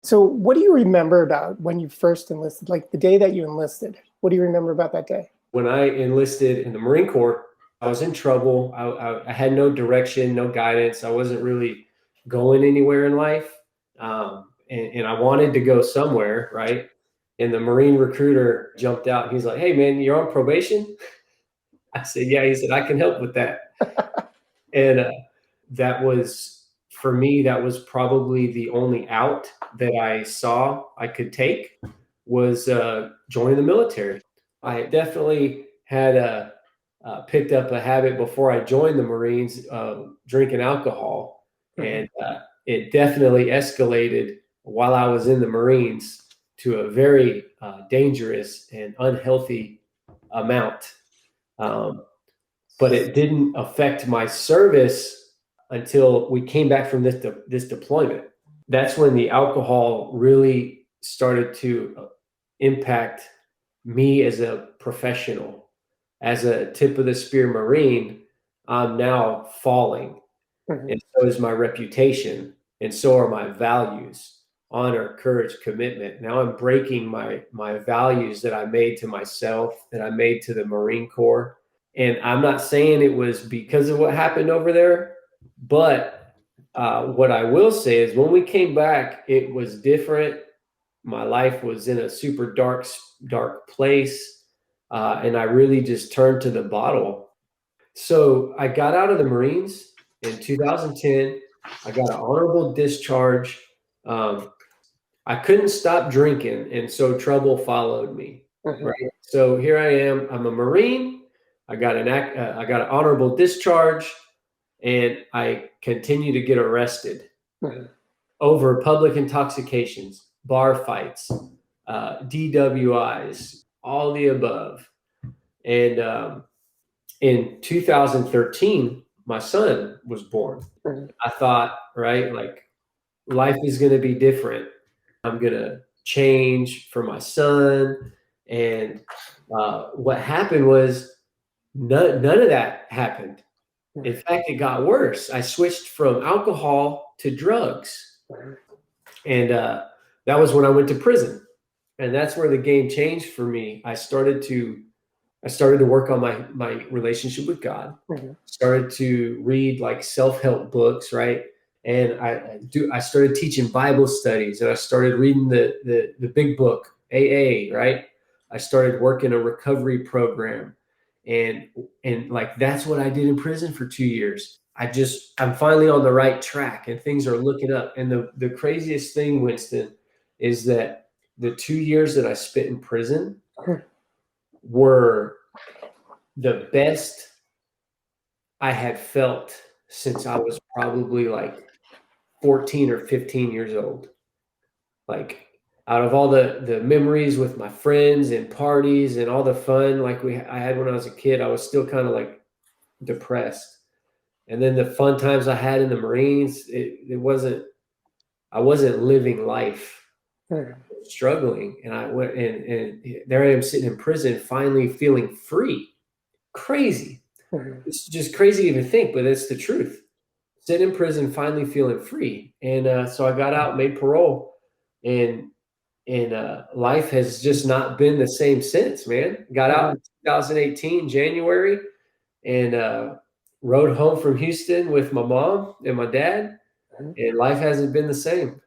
So what do you remember about when you first enlisted, like the day that you enlisted? What do you remember about that day? When I enlisted in the Marine Corps, I was in trouble. I had no direction, no guidance. I wasn't really going anywhere in life. And I wanted to go somewhere, right? And the Marine recruiter jumped out and he's like, "Hey, man, you're on probation?" I said, "Yeah." He said, "I can help with that." And that was, for me, that was probably the only out that I saw I could take, was joining the military. I definitely had picked up a habit before I joined the Marines, drinking alcohol, and it definitely escalated while I was in the Marines to a very dangerous and unhealthy amount. But it didn't affect my service until we came back from this deployment. That's when the alcohol really started to impact me as a professional. As a tip of the spear Marine, I'm now falling. And so is my reputation, and so are my values: honor, courage, commitment. Now I'm breaking my values that I made to myself, that I made to the Marine Corps. And I'm not saying it was because of what happened over there, but what I will say is when we came back, it was different. My life was in a super dark place. And I really just turned to the bottle. So I got out of the Marines in 2010. I got an honorable discharge. I couldn't stop drinking, and so trouble followed me. Right. So here I am. I'm a Marine. I got an honorable discharge, and I continue to get arrested over public intoxications, bar fights, DWIs, all the above. And in 2013, my son was born. I thought, right, like, life is going to be different. I'm going to change for my son. And what happened was none of that happened. In fact, it got worse. I switched from alcohol to drugs. And that was when I went to prison. And that's where the game changed for me. I started to work on my relationship with God. Started to read like self-help books, right? And I started teaching Bible studies, and I started reading the big book, AA, right? I started working a recovery program, and like that's what I did in prison for 2 years. I'm finally on the right track, and things are looking up. And the craziest thing, Winston, is that the 2 years that I spent in prison were the best I had felt since I was probably like 14 or 15 years old. Like, out of all the memories with my friends and parties and all the fun like I had when I was a kid, I was still kind of like depressed. And then the fun times I had in the Marines, I wasn't living life. Struggling. And I went and there I am sitting in prison, finally feeling free. Crazy. It's just crazy to even think, but it's the truth. Sitting in prison, finally feeling free. And so I got out, made parole, and life has just not been the same since, man. Got out in 2018, January, and rode home from Houston with my mom and my dad, and life hasn't been the same.